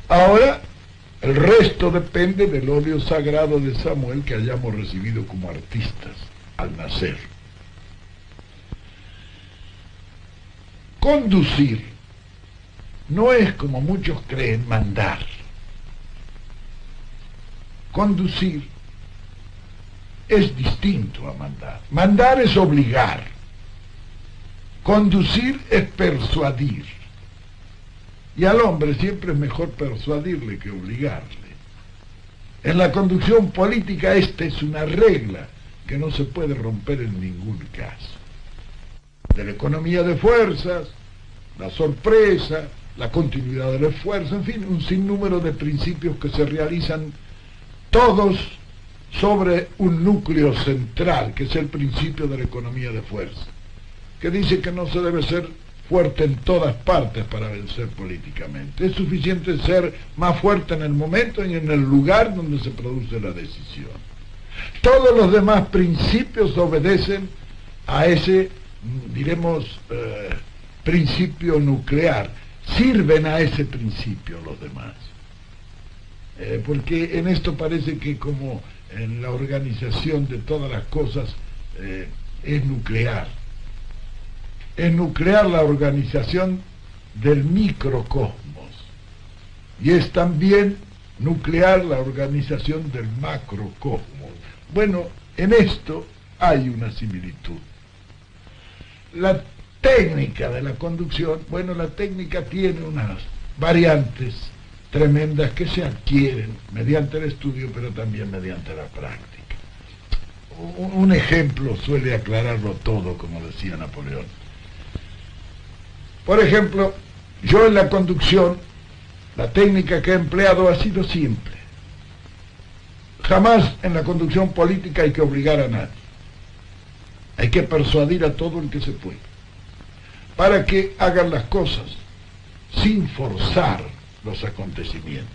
Ahora, el resto depende del óleo sagrado de Samuel que hayamos recibido como artistas al nacer. Conducir no es, como muchos creen, mandar. Conducir es distinto a mandar. Mandar es obligar. Conducir es persuadir. Y al hombre siempre es mejor persuadirle que obligarle. En la conducción política esta es una regla que no se puede romper en ningún caso. De la economía de fuerzas, la sorpresa, la continuidad del esfuerzo, en fin, un sinnúmero de principios que se realizan todos sobre un núcleo central, que es el principio de la economía de fuerza, que dice que no se debe ser fuerte en todas partes para vencer políticamente. Es suficiente ser más fuerte en el momento y en el lugar donde se produce la decisión. Todos los demás principios obedecen a ese, diremos, principio nuclear. Sirven a ese principio los demás. Porque en esto parece que, como en la organización de todas las cosas, es nuclear. Es nuclear la organización del microcosmos. Y es también nuclear la organización del macrocosmos. Bueno, en esto hay una similitud. La técnica de la conducción, bueno, la técnica tiene unas variantes tremendas que se adquieren mediante el estudio, pero también mediante la práctica. Un ejemplo suele aclararlo todo, como decía Napoleón. Por ejemplo, yo en la conducción, la técnica que he empleado ha sido simple. Jamás en la conducción política hay que obligar a nadie. Hay que persuadir a todo el que se puede, para que hagan las cosas sin forzar los acontecimientos.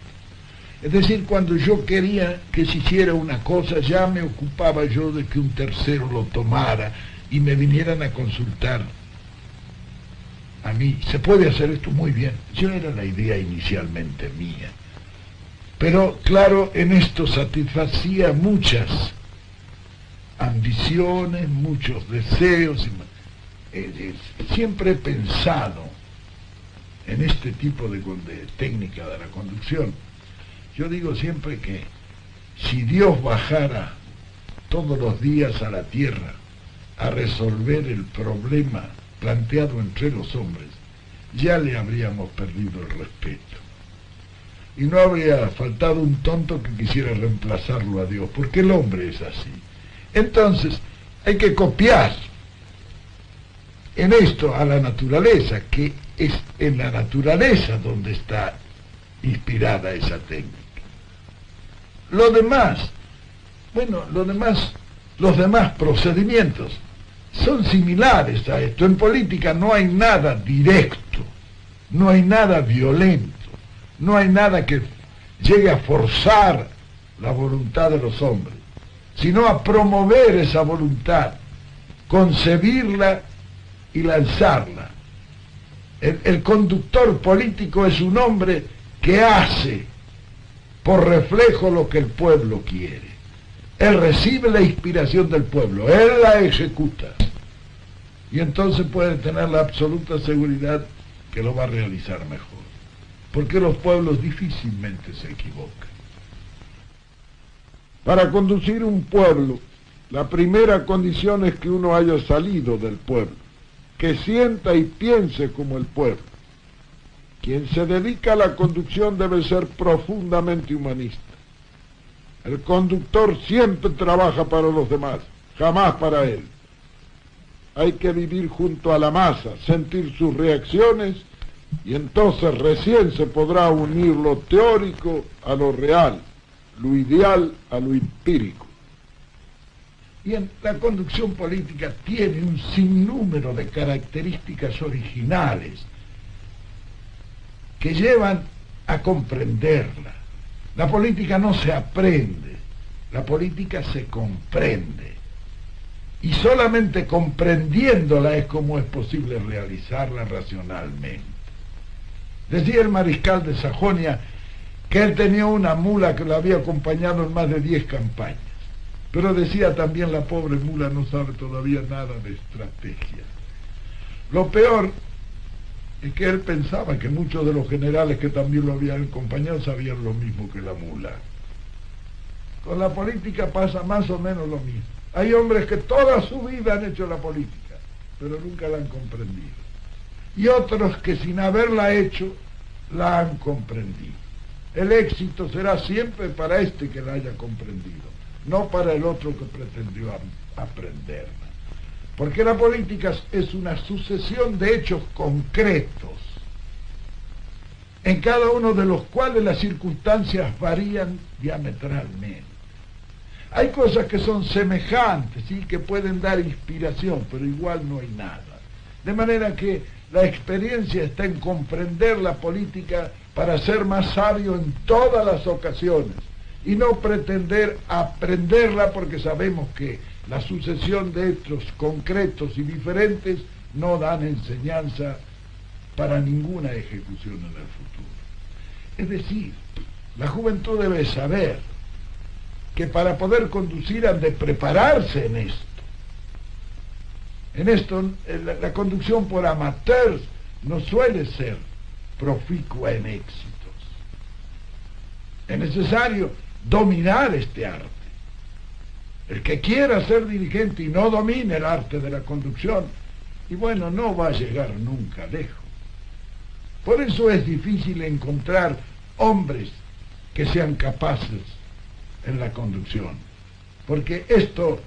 Es decir, cuando yo quería que se hiciera una cosa, ya me ocupaba yo de que un tercero lo tomara y me vinieran a consultar a mí. Se puede hacer esto muy bien. Yo era la idea inicialmente mía. Pero claro, en esto satisfacía muchas ambiciones, muchos deseos. Siempre he pensado en este tipo de técnica de la conducción. Yo digo siempre que si Dios bajara todos los días a la tierra a resolver el problema planteado entre los hombres, ya le habríamos perdido el respeto. Y no habría faltado un tonto que quisiera reemplazarlo a Dios, porque el hombre es así. Entonces, hay que copiar en esto a la naturaleza, que es en la naturaleza donde está inspirada esa técnica. Lo demás, bueno, los demás procedimientos son similares a esto. En política no hay nada directo, no hay nada violento, no hay nada que llegue a forzar la voluntad de los hombres, sino a promover esa voluntad, concebirla y lanzarla. El conductor político es un hombre que hace por reflejo lo que el pueblo quiere. Él recibe la inspiración del pueblo, él la ejecuta, y entonces puede tener la absoluta seguridad que lo va a realizar mejor, porque los pueblos difícilmente se equivocan. Para conducir un pueblo, la primera condición es que uno haya salido del pueblo, que sienta y piense como el pueblo. Quien se dedica a la conducción debe ser profundamente humanista. El conductor siempre trabaja para los demás, jamás para él. Hay que vivir junto a la masa, sentir sus reacciones, y entonces recién se podrá unir lo teórico a lo real, lo ideal a lo empírico. Y en la conducción política tiene un sinnúmero de características originales que llevan a comprenderla. La política no se aprende, la política se comprende. Y solamente comprendiéndola es como es posible realizarla racionalmente. Decía el mariscal de Sajonia que él tenía una mula que lo había acompañado en más de 10 campañas. Pero decía también, la pobre mula no sabe todavía nada de estrategia. Lo peor es que él pensaba que muchos de los generales que también lo habían acompañado sabían lo mismo que la mula. Con la política pasa más o menos lo mismo. Hay hombres que toda su vida han hecho la política, pero nunca la han comprendido. Y otros que sin haberla hecho, la han comprendido. El éxito será siempre para este que la haya comprendido, no para el otro que pretendió aprenderla. Porque la política es una sucesión de hechos concretos, en cada uno de los cuales las circunstancias varían diametralmente. Hay cosas que son semejantes, ¿sí?, que pueden dar inspiración, pero igual no hay nada. De manera que la experiencia está en comprender la política para ser más sabio en todas las ocasiones y no pretender aprenderla, porque sabemos que la sucesión de hechos concretos y diferentes no dan enseñanza para ninguna ejecución en el futuro. Es decir, la juventud debe saber que para poder conducir han de prepararse en esto. En esto, la conducción por amateurs no suele ser proficua en éxitos. Es necesario dominar este arte. El que quiera ser dirigente y no domine el arte de la conducción, y bueno, no va a llegar nunca lejos. Por eso es difícil encontrar hombres que sean capaces en la conducción, porque esto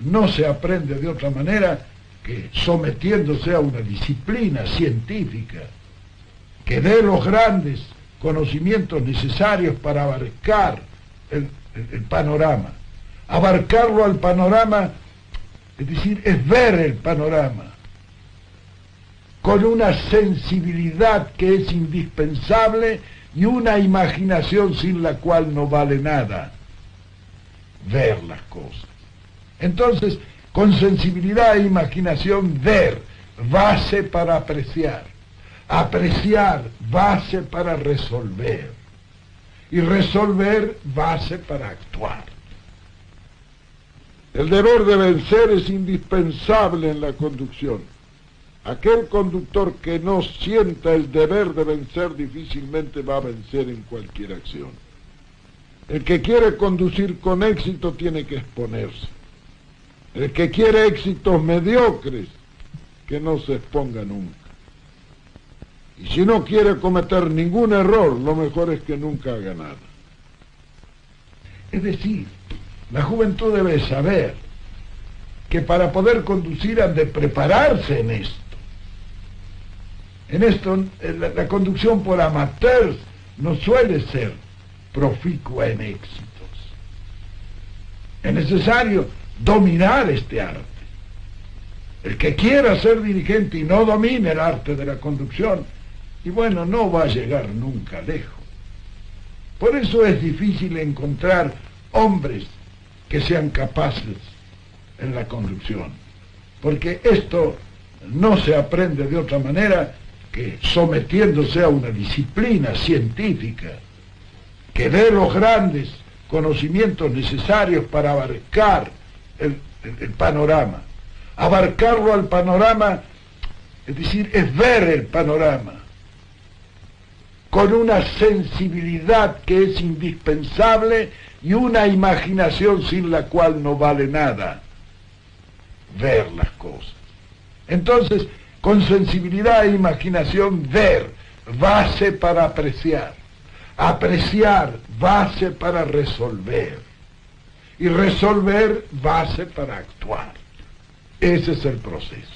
no se aprende de otra manera que sometiéndose a una disciplina científica que dé los grandes conocimientos necesarios para abarcar el panorama. Abarcarlo al panorama, es decir, es ver el panorama con una sensibilidad que es indispensable y una imaginación sin la cual no vale nada. Ver las cosas. Entonces, con sensibilidad e imaginación, ver, base para apreciar. Apreciar, base para resolver. Y resolver, base para actuar. El deber de vencer es indispensable en la conducción. Aquel conductor que no sienta el deber de vencer difícilmente va a vencer en cualquier acción. El que quiere conducir con éxito tiene que exponerse. El que quiere éxitos mediocres, que no se exponga nunca. Y si no quiere cometer ningún error, lo mejor es que nunca haga nada. Es decir, la juventud debe saber que para poder conducir han de prepararse en esto. En esto, la conducción por amateurs no suele ser proficua en éxitos. Es necesario dominar este arte. El que quiera ser dirigente y no domine el arte de la conducción, y bueno, no va a llegar nunca lejos. Por eso es difícil encontrar hombres que sean capaces en la conducción, porque esto no se aprende de otra manera que sometiéndose a una disciplina científica que dé los grandes conocimientos necesarios para abarcar el panorama. Abarcarlo al panorama, es decir, es ver el panorama con una sensibilidad que es indispensable y una imaginación sin la cual no vale nada. Ver las cosas. Entonces, con sensibilidad e imaginación, ver, base para apreciar. Apreciar, base para resolver. Y resolver, base para actuar. Ese es el proceso.